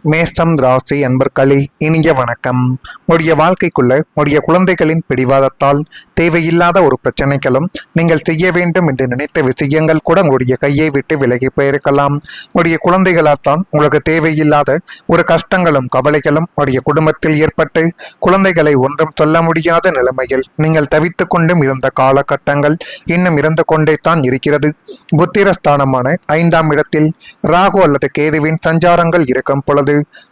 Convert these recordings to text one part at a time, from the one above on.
மேசம் ராசி அன்பர்களே, இனிய வணக்கம். உடைய வாழ்க்கைக்குள்ள உடைய குழந்தைகளின் பிடிவாதத்தால் தேவையில்லாத ஒரு பிரச்சனைகளும் நீங்கள் செய்ய வேண்டும் என்று நினைத்த விஷயங்கள் கூட உங்களுடைய கையை விட்டு விலகி போயிருக்கலாம். உடைய குழந்தைகளால் தான் உங்களுக்கு தேவையில்லாத ஒரு கஷ்டங்களும் கவலைகளும் உடைய குடும்பத்தில் ஏற்பட்டு குழந்தைகளை ஒன்றும் சொல்ல முடியாத நிலைமையில் நீங்கள் தவித்து கொண்டும் இருந்த காலகட்டங்கள் இன்னும் இருந்து கொண்டே தான் இருக்கிறது. புத்திரஸ்தானமான 5ஆம் இடத்தில் ராகு அல்லது கேதுவின் சஞ்சாரங்கள் இருக்கும் பொழுது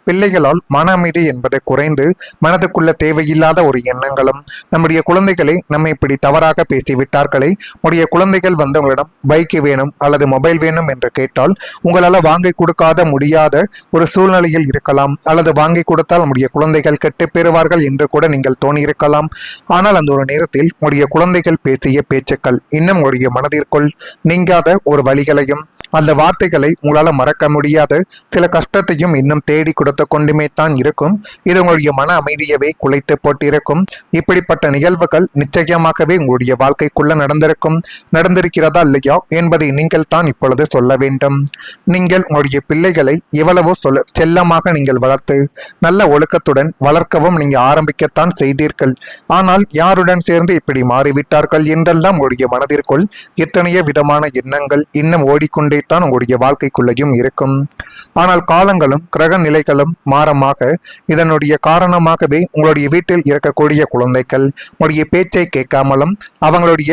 பிள்ளைகளால் மன அமைதி என்பது குறைந்து மனதுக்குள்ள தேவையில்லாத ஒரு எண்ணங்களும், நம்முடைய குழந்தைகளை நம்மை இப்படி தவறாக பேசிவிட்டார்களே, உடைய குழந்தைகள் வந்து உங்களிடம் பைக் வேணும் அல்லது மொபைல் வேணும் என்று கேட்டால் உங்களால் வாங்கி கொடுக்காத முடியாத ஒரு சூழ்நிலையில் இருக்கலாம். அல்லது வாங்கி கொடுத்தால் நம்முடைய குழந்தைகள் கெட்டு பெறுவார்கள் என்று கூட நீங்கள் தோணியிருக்கலாம். ஆனால் அந்த ஒரு நேரத்தில் உடைய குழந்தைகள் பேசிய பேச்சுக்கள் இன்னும் உடைய மனதிற்குள் நீங்காத ஒரு வழிகளையும், அந்த வார்த்தைகளை உங்களால் மறக்க முடியாத சில கஷ்டத்தையும் இன்னும் தேடி கொடுத்து கொண்டுமே தான் இருக்கும். இது உங்களுடைய மன அமைதியவே குலைத்து போட்டிருக்கும். இப்படிப்பட்ட நிகழ்வுகள் நிச்சயமாகவே உங்களுடைய வாழ்க்கைக்குள்ள நடந்திருக்கிறதா இல்லையா என்பதை நீங்கள் தான் இப்பொழுது சொல்ல வேண்டும். நீங்கள் உங்களுடைய பிள்ளைகளை எவ்வளவோ செல்லமாக நீங்கள் வளர்த்து நல்ல ஒழுக்கத்துடன் வளர்க்கவும் நீங்கள் ஆரம்பிக்கத்தான் செய்தீர்கள். ஆனால் யாருடன் சேர்ந்து இப்படி மாறிவிட்டார்கள் என்றெல்லாம் உங்களுடைய மனதிற்குள் எத்தனையோ விதமான எண்ணங்கள் இன்னும் ஓடிக்கொண்டே தான் உங்களுடைய வாழ்க்கைக்குள்ளேயும் இருக்கும். ஆனால் காலங்களும் கிரக நிலைகளும் மாறமாக இதனுடைய காரணமாகவே உங்களுடைய வீட்டில் இருக்கக்கூடிய குழந்தைகள் உங்களுடைய பேச்சை கேட்காமலும்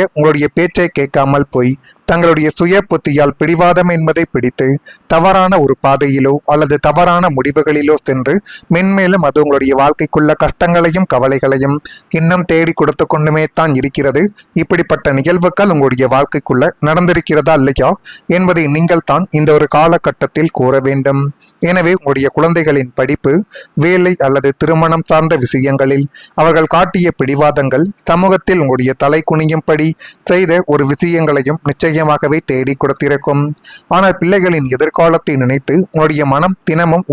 உங்களுடைய பேச்சை கேட்காமல் போய் தங்களுடைய சுய புத்தியால் பிடிவாதம் என்பதை பிடித்து தவறான ஒரு பாதையிலோ அல்லது தவறான முடிவுகளிலோ சென்று மென்மேலும் அது உங்களுடைய வாழ்க்கைக்குள்ள கஷ்டங்களையும் கவலைகளையும் இன்னும் தேடி கொடுத்து கொண்டுமே தான் இருக்கிறது. இப்படிப்பட்ட நிகழ்வுகள் உங்களுடைய வாழ்க்கைக்குள்ள நடந்திருக்கிறதா இல்லையா என்பதை நீங்கள் தான் இந்த ஒரு காலகட்டத்தில் கூற வேண்டும். எனவே உங்களுடைய குழந்தைகளின் படிப்பு, வேலை அல்லது திருமணம் சார்ந்த விஷயங்களில் அவர்கள் காட்டிய பிடிவாதங்கள் சமூகத்தில் உங்களுடைய தலை குனியும்படி செய்த ஒரு விஷயங்களையும் நிச்சயமாகவே தேடி கொடுத்திருக்கும். ஆனால் பிள்ளைகளின் எதிர்காலத்தை நினைத்து உங்களுடைய மனம் தினமும்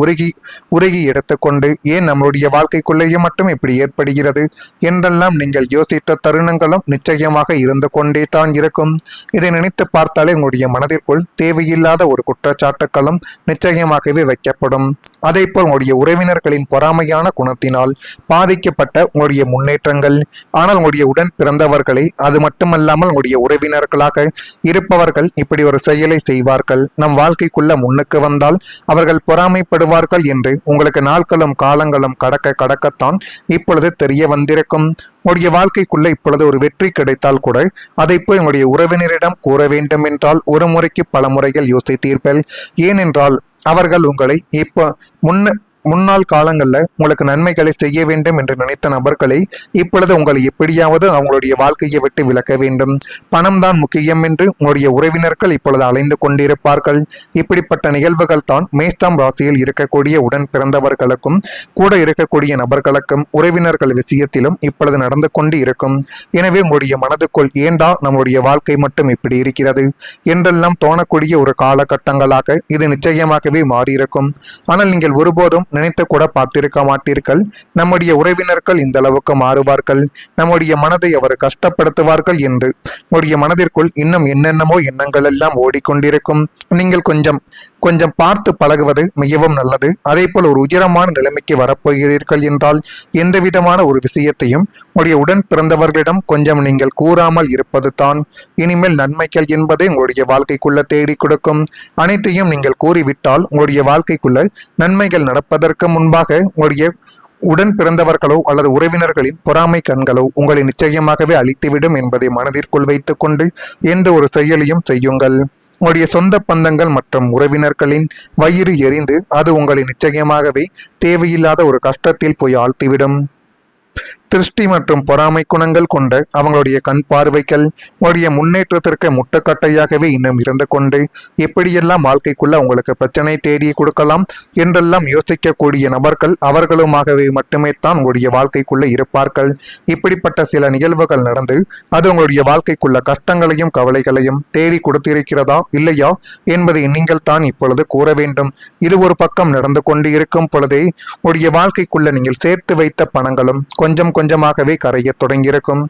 உருகி எடுத்துக்கொண்டு ஏன் நம்மளுடைய வாழ்க்கைக்குள்ளேயே மட்டும் இப்படி ஏற்படுகிறது என்றெல்லாம் நீங்கள் யோசித்த தருணங்களும் நிச்சயமாக இருந்து கொண்டே தான் இருக்கும். இதை நினைத்து பார்த்தாலே உங்களுடைய மனதிற்குள் தேவையில்லாத ஒரு குற்றச்சாட்டுகளும் நிச்சயமாகவே வைக்கப்படும். அதே போல் உங்களுடைய உறவினர்களின் பொறாமையான குணத்தினால் பாதிக்கப்பட்ட உங்களுடைய முன்னேற்றங்கள், ஆனால் உங்களுடைய உடன் பிறந்தவர்களை, அது மட்டுமல்லாமல் உங்களுடைய உறவினர்களாக இருப்பவர்கள் இப்படி ஒரு செயலை செய்வார்கள், நம் வாழ்க்கைக்குள்ள முன்னுக்கு வந்தால் அவர்கள் பொறாமைப்படுவார்கள் என்று உங்களுக்கு நாட்களும் காலங்களும் கடக்கத்தான் இப்பொழுது தெரிய வந்திருக்கும். உங்களுடைய வாழ்க்கைக்குள்ள இப்பொழுது ஒரு வெற்றி கிடைத்தால் கூட அதை போய் உங்களுடைய உறவினரிடம் கூற வேண்டும் என்றால் ஒரு முறைக்கு பல முறைகள் யோசித்தீர்கள். ஏனென்றால் அவர்கள் உங்களை முன்னாள் காலங்களில் உங்களுக்கு நன்மைகளை செய்ய வேண்டும் என்று நினைத்த நபர்களை இப்பொழுது உங்களை எப்படியாவது அவங்களுடைய வாழ்க்கையை விட்டு விலக்க வேண்டும், பணம் தான் முக்கியம் என்று உங்களுடைய உறவினர்கள் இப்பொழுது அலைந்து கொண்டிருப்பார்கள். இப்படிப்பட்ட நிகழ்வுகள் தான் மேசம் ராசியில் இருக்கக்கூடிய உடன் பிறந்தவர்களுக்கும் கூட இருக்கக்கூடிய நபர்களுக்கும் உறவினர்கள் விஷயத்திலும் இப்பொழுது நடந்து கொண்டு இருக்கும். எனவே உங்களுடைய மனதுக்குள் ஏண்டா நம்முடைய வாழ்க்கை மட்டும் இப்படி இருக்கிறது என்றெல்லாம் தோணக்கூடிய ஒரு காலகட்டங்களாக இது நிச்சயமாகவே மாறியிருக்கும். ஆனால் நீங்கள் ஒருபோதும் நினைத்து கூட பார்த்திருக்க மாட்டீர்கள், நம்முடைய உறவினர்கள் இந்த அளவுக்கு மாறுவார்கள், நம்முடைய மனதை அவர் கஷ்டப்படுத்துவார்கள் என்று. உங்களுடைய மனதிற்குள் இன்னும் என்னென்னமோ எண்ணங்கள் எல்லாம் ஓடிக்கொண்டிருக்கும். நீங்கள் கொஞ்சம் பார்த்து பழகுவது மிகவும் நல்லது. அதே போல் ஒரு உயரமான நிலைமைக்கு வரப்போகிறீர்கள் என்றால் எந்த விதமான ஒரு விஷயத்தையும் உங்களுடைய உடன் பிறந்தவர்களிடம் கொஞ்சம் நீங்கள் கூறாமல் இருப்பது தான் இனிமேல் நன்மைகள் என்பதை உங்களுடைய வாழ்க்கைக்குள்ள தேடி கொடுக்கும். அனைத்தையும் நீங்கள் கூறிவிட்டால் உங்களுடைய வாழ்க்கைக்குள்ள நன்மைகள் நடப்பதற்கு முன்பாக உங்களுடைய உடன் பிறந்தவர்களோ அல்லது உறவினர்களின் பொறாமை கண்களோ உங்களை நிச்சயமாகவே அழித்துவிடும் என்பதை மனதிற்குள் வைத்துக் கொண்டு எந்த ஒரு செயலையும் செய்யுங்கள். உங்களுடைய சொந்த பந்தங்கள் மற்றும் உறவினர்களின் வயிறு எரிந்து அது உங்களை நிச்சயமாகவே தேவையில்லாத ஒரு கஷ்டத்தில் போய் ஆழ்த்திவிடும். திருஷ்டி மற்றும் பொறாமை குணங்கள் கொண்ட அவங்களுடைய கண் பார்வைகள் உங்களுடைய முன்னேற்றத்திற்கு முட்டுக்கட்டையாகவே இன்னும் இருந்து கொண்டு எப்படியெல்லாம் வாழ்க்கைக்குள்ள உங்களுக்கு பிரச்சனை தேடி கொடுக்கலாம் என்றெல்லாம் யோசிக்கக்கூடிய நபர்கள் அவர்களுமாகவே மட்டுமே தான் உங்களுடைய வாழ்க்கைக்குள்ள இருப்பார்கள். இப்படிப்பட்ட சில நிகழ்வுகள் நடந்து அது உங்களுடைய வாழ்க்கைக்குள்ள கஷ்டங்களையும் கவலைகளையும் தேடி கொடுத்திருக்கிறதா இல்லையா என்பதை நீங்கள் தான் இப்பொழுது கூற வேண்டும். இது ஒரு பக்கம் நடந்து கொண்டு இருக்கும் பொழுதே உங்களுடைய வாழ்க்கைக்குள்ள நீங்கள் சேர்த்து வைத்த பணங்களும் கொஞ்சம் கொஞ்சமாகவே கரைய தொடங்கியிருக்கும்.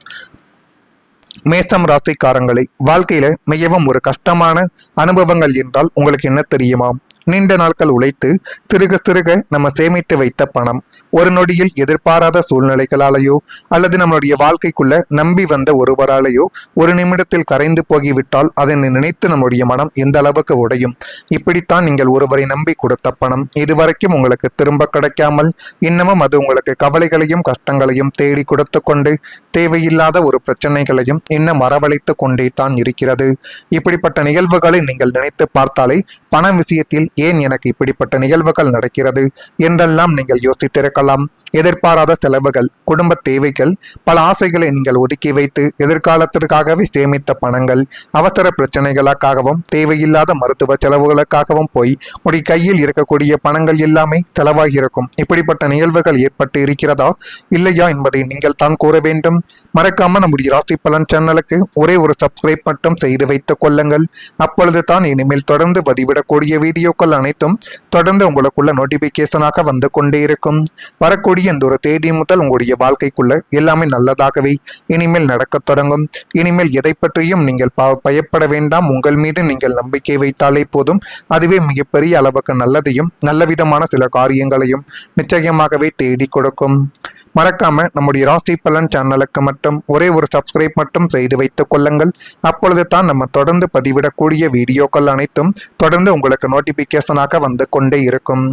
மேசம் ராசிக்காரங்களை வாழ்க்கையில மிகவும் ஒரு கஷ்டமான அனுபவங்கள் என்றால் உங்களுக்கு என்ன தெரியுமா? நீண்ட நாட்கள் உழைத்து சிறுக சிறுக நம்ம சேமித்து வைத்த பணம் ஒரு நொடியில் எதிர்பாராத சூழ்நிலைகளாலேயோ அல்லது நம்மளுடைய வாழ்க்கைக்குள்ள நம்பி வந்த ஒருவராலேயோ ஒரு நிமிடத்தில் கரைந்து போகிவிட்டால் அதனை நினைத்து நம்முடைய மனம் எந்த அளவுக்கு உடையும். இப்படித்தான் நீங்கள் ஒருவரை நம்பி கொடுத்த பணம் இதுவரைக்கும் உங்களுக்கு திரும்ப கிடைக்காமல் இன்னமும் அது உங்களுக்கு கவலைகளையும் கஷ்டங்களையும் தேடி கொடுத்து கொண்டு தேவையில்லாத ஒரு பிரச்சனைகளையும் இன்னும் வரவழைத்து கொண்டே தான் இருக்கிறது. இப்படிப்பட்ட நிகழ்வுகளை நீங்கள் நினைத்து பார்த்தாலே பண விஷயத்தில் ஏன் எனக்கு இப்படிப்பட்ட நிகழ்வுகள் நடக்கிறது என்றெல்லாம் நீங்கள் யோசித்திருக்கலாம். எதிர்பாராத செலவுகள், குடும்ப தேவைகள், பல ஆசைகளை நீங்கள் ஒதுக்கி வைத்து எதிர்காலத்திற்காகவே சேமித்த பணங்கள் அவசர பிரச்சனைகளுக்காகவும் தேவையில்லாத மருத்துவ செலவுகளுக்காகவும் போய் உடைய கையில் இருக்கக்கூடிய பணங்கள் எல்லாமே செலவாகி இருக்கும். இப்படிப்பட்ட நிகழ்வுகள் ஏற்பட்டு இருக்கிறதா இல்லையா என்பதை நீங்கள் தான் கூற வேண்டும். மறக்காம நம்முடைய ராசி பலன் சேனலுக்கு ஒரே ஒரு சப்ஸ்கிரைப் மட்டும் செய்து வைத்துக் கொள்ளுங்கள். அப்பொழுது தான் இனிமேல் தொடர்ந்து பதிவிடக்கூடிய வீடியோக்கள் அனைத்தும் தொடர்ந்து உங்களுக்குள்ள நோட்டிபிகேஷனாக வந்து கொண்டே இருக்கும். வரக்கூடிய இந்த ஒரு தேதி முதல் உங்களுடைய வாழ்க்கைக்குள்ள எல்லாமே நல்லதாகவே இனிமேல் நடக்கத் தொடங்கும். இனிமேல் எதை பற்றியும் நீங்கள் பயப்பட வேண்டாம். உங்கள் மீது நீங்கள் நம்பிக்கை வைத்தாலே போதும். அதுவே மிகப்பெரிய அளவுக்கு நல்லதையும் நல்ல விதமான சில காரியங்களையும் நிச்சயமாகவே தேடி கொடுக்கும். மறக்காம நம்முடைய ராசி பலன் சேனலுக்கு மட்டும் ஒரே ஒரு சப்ஸ்கிரைப் மட்டும் செய்து வைத்துக் கொள்ளுங்கள். அப்பொழுது தான் நம்ம தொடர்ந்து பதிவிடக்கூடிய வீடியோக்கள் அனைத்தும் தொடர்ந்து உங்களுக்கு நோட்டிபிகேஷனாக வந்து கொண்டே இருக்கும்.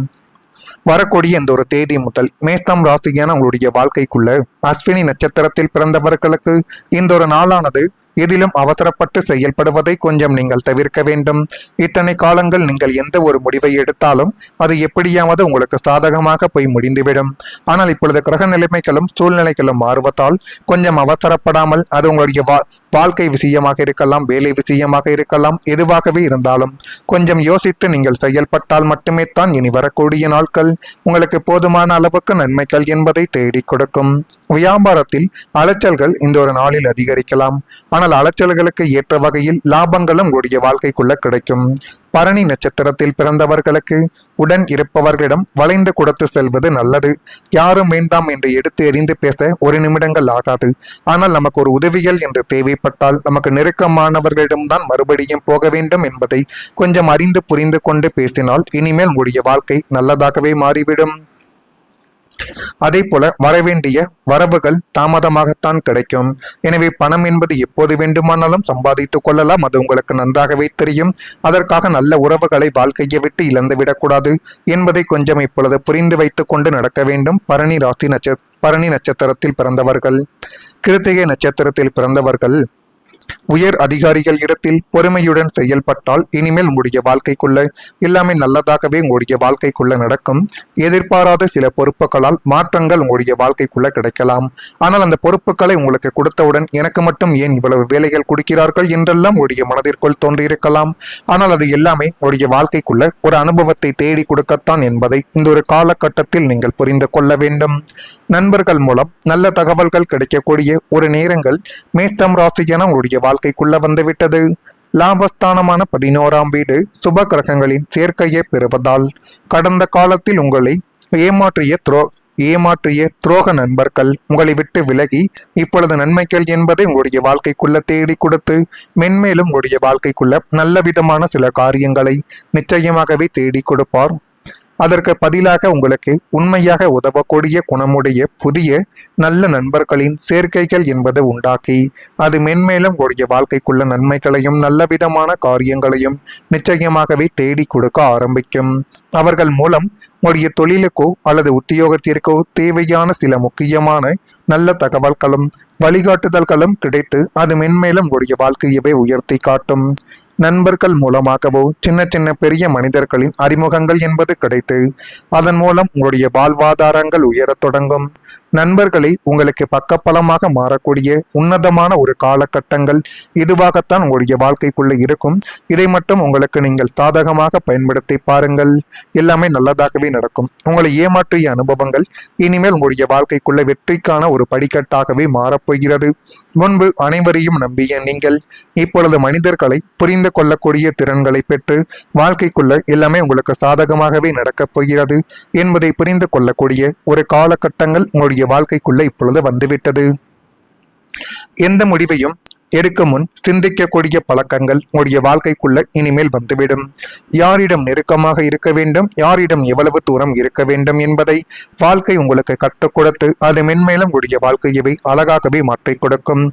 வரக்கூடிய இந்த ஒரு தேதி முதல் மேஷம் ராசியான உங்களுடைய வாழ்க்கைக்குள்ள அஸ்வினி நட்சத்திரத்தில் பிறந்தவர்களுக்கு இந்த ஒரு நாளானது எதிலும் அவசரப்பட்டு செயல்படுவதை கொஞ்சம் நீங்கள் தவிர்க்க வேண்டும். இத்தனை காலங்கள் நீங்கள் எந்த ஒரு முடிவை எடுத்தாலும் அது எப்படியாவது உங்களுக்கு சாதகமாக போய் முடிந்துவிடும். ஆனால் இப்பொழுது கிரக நிலைமைகளும் சூழ்நிலைகளும் மாறுவதால் கொஞ்சம் அவசரப்படாமல் அது உங்களுடைய வாழ்க்கை விஷயமாக இருக்கலாம், வேலை விஷயமாக இருக்கலாம், எதுவாகவே இருந்தாலும் கொஞ்சம் யோசித்து நீங்கள் செயல்பட்டால் மட்டுமே தான் இனி வரக்கூடிய நாட்கள் உங்களுக்கு போதுமான அளவுக்கு நன்மைகள் என்பதை தேடி கொடுக்கும். வியாபாரத்தில் அலைச்சல்கள் இந்த ஒரு நாளில் அதிகரிக்கலாம். ஆனால் அலைச்சல்களுக்கு ஏற்ற வகையில் லாபங்களும் உங்களுடைய வாழ்க்கைக்குள்ள கிடைக்கும். பரணி நட்சத்திரத்தில் பிறந்தவர்களுக்கு உடன் இருப்பவர்களிடம் வளைந்து கொடுத்து செல்வது நல்லது. யாரும் வேண்டாம் என்று எடுத்து எறிந்து பேச ஒரு நிமிடங்கள் ஆகாது. ஆனால் நமக்கு ஒரு உதவிகள் என்று தேவைப்பட்டால் நமக்கு நெருக்கமானவர்களிடம்தான் மறுபடியும் போக வேண்டும் என்பதை கொஞ்சம் அறிந்து புரிந்து கொண்டு பேசினால் இனிமேல் உங்களுடைய வாழ்க்கை நல்லதாகவே மாறிவிடும். அதே போல வரவேண்டிய வரவுகள் தாமதமாகத்தான் கிடைக்கும். எனவே பணம் என்பது எப்போது வேண்டுமானாலும் சம்பாதித்துக் கொள்ளலாம். அது உங்களுக்கு நன்றாகவே தெரியும். அதற்காக நல்ல உறவுகளை வாழ்க்கையை விட்டு இழந்துவிடக்கூடாது என்பதை கொஞ்சம் இப்பொழுது புரிந்து வைத்துக் கொண்டு நடக்க வேண்டும். பரணி நட்சத்திரத்தில் பிறந்தவர்கள், கிருத்திகை நட்சத்திரத்தில் பிறந்தவர்கள் உயர் அதிகாரிகள் இடத்தில் பொறுமையுடன் செயல்பட்டால் இனிமேல் உங்களுடைய வாழ்க்கைக்குள்ள எல்லாமே நல்லதாகவே உங்களுடைய வாழ்க்கைக்குள்ள நடக்கும். எதிர்பாராத சில பொறுப்புகளால் மாற்றங்கள் உங்களுடைய வாழ்க்கைக்குள்ள கிடைக்கலாம். ஆனால் அந்த பொறுப்புகளை உங்களுக்கு கொடுத்தவுடன் எனக்கு மட்டும் ஏன் இவ்வளவு வேலைகள் கொடுக்கிறார்கள் என்றெல்லாம் உங்களுடைய மனதிற்குள் தோன்றியிருக்கலாம். ஆனால் அது எல்லாமே உங்களுடைய வாழ்க்கைக்குள்ள ஒரு அனுபவத்தை தேடி கொடுக்கத்தான் என்பதை இந்த ஒரு காலகட்டத்தில் நீங்கள் புரிந்து கொள்ள வேண்டும். நண்பர்கள் மூலம் நல்ல தகவல்கள் கிடைக்கக்கூடிய ஒரு நேரங்கள் மேஷம் ராசியான உங்களுடைய வாழ்க்கைக்குள்ள வந்துவிட்டது. லாபஸ்தானமான 11ஆம் வீடு சுப கிரகங்களின் சேர்க்கையை பெறுவதால் கடந்த காலத்தில் உங்களை ஏமாற்றிய துரோக நண்பர்கள் உங்களை விட்டு விலகி இப்பொழுது நன்மைகள் என்பதை உங்களுடைய வாழ்க்கைக்குள்ள தேடி கொடுத்து மென்மேலும் உங்களுடைய வாழ்க்கைக்குள்ள நல்ல விதமான சில காரியங்களை நிச்சயமாகவே தேடி கொடுப்பார். அதற்கு பதிலாக உங்களுக்கு உண்மையாக உதவக்கூடிய குணமுடைய புதிய நல்ல நண்பர்களின் சேர்க்கைகள் என்பது உண்டாக்கி அது மென்மேலும் உடைய வாழ்க்கைக்குள்ள நன்மைகளையும் நல்ல விதமான காரியங்களையும் நிச்சயமாகவே தேடி கொடுக்க ஆரம்பிக்கும். அவர்கள் மூலம் உடைய தொழிலுக்கோ அல்லது உத்தியோகத்திற்கோ தேவையான சில முக்கியமான நல்ல தகவல்களும் வழிகாட்டுதல்களும் கிடைத்து அது மென்மேலும் உடைய வாழ்க்கையவே உயர்த்தி காட்டும். நண்பர்கள் மூலமாகவோ சின்ன சின்ன பெரிய மனிதர்களின் அறிமுகங்கள் என்பது கிடைத்து அதன் மூலம் உங்களுடைய வாழ்வாதாரங்கள் உயரத் தொடங்கும். நண்பர்களை உங்களுக்கு பக்கபலமாக மாறக்கூடிய உன்னதமான ஒரு காலகட்டங்கள் இதுவாகத்தான் உங்களுடைய வாழ்க்கைக்குள்ள இருக்கும். இதை மட்டும் உங்களுக்கு நீங்கள் சாதகமாக பயன்படுத்தி பாருங்கள். எல்லாமே நல்லதாகவே நடக்கும். உங்களை ஏமாற்றிய அனுபவங்கள் இனிமேல் உங்களுடைய வாழ்க்கைக்குள்ள வெற்றிக்கான ஒரு படிக்கட்டாகவே மாறப்போகிறது. முன்பு அனைவரையும் நம்பிய நீங்கள் இப்பொழுது மனிதர்களை புரிந்து கொள்ளக்கூடிய திறன்களை பெற்று வாழ்க்கைக்குள்ள எல்லாமே உங்களுக்கு சாதகமாகவே நடக்கப் போகிறது என்பதை புரிந்து கொள்ளக்கூடிய ஒரு காலகட்டங்கள் உங்களுடைய வாழ்க்கைக்குள்ள இப்பொழுது வந்துவிட்டது. எந்த முடிவையும் எடுக்கும் முன் சிந்திக்கக்கூடிய பழக்கங்கள் உங்களுடைய வாழ்க்கைக்குள்ள இனிமேல் வந்துவிடும். யாரிடம் நெருக்கமாக இருக்க வேண்டும், யாரிடம் எவ்வளவு தூரம் இருக்க வேண்டும் என்பதை வாழ்க்கை உங்களுக்கு கற்றுக் கொடுத்து அது மென்மேலும் உங்களுடைய வாழ்க்கையவை அழகாகவே மாற்றிக் கொடுக்கும்.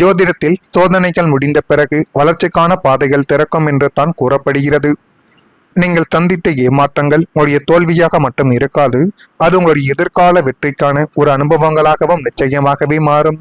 ஜோதிடத்தில் சோதனைகள் முடிந்த பிறகு வளர்ச்சிக்கான பாதைகள் திறக்கும் என்று தான் கூறப்படுகிறது. நீங்கள் சந்தித்த ஏமாற்றங்கள் உங்களுடைய தோல்வியாக மட்டும் இருக்காது, அது உங்களுடைய எதிர்கால வெற்றிக்கான ஒரு அனுபவங்களாகவும் நிச்சயமாகவே மாறும்.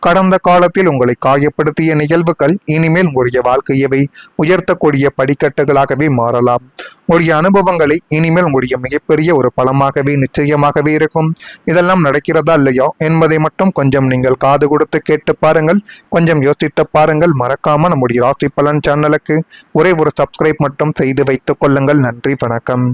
கடந்த காலத்தில் உங்களை காயப்படுத்திய நிகழ்வுகள் இனிமேல் உங்களுடைய வாழ்க்கையவை உயர்த்தக்கூடிய படிக்கட்டுகளாகவே மாறலாம். உங்களுடைய அனுபவங்களை இனிமேல் உங்களுடைய மிகப்பெரிய ஒரு பலமாகவே நிச்சயமாகவே இருக்கும். இதெல்லாம் நடக்கிறதா இல்லையா என்பதை மட்டும் கொஞ்சம் நீங்கள் காது கொடுத்து கேட்டு பாருங்கள், கொஞ்சம் யோசித்து பாருங்கள். மறக்காம நம்முடைய ராசி பலன் சேனலுக்கு ஒரே ஒரு சப்ஸ்கிரைப் மட்டும் செய்து வைத்துக் கொள்ளுங்கள். நன்றி, வணக்கம்.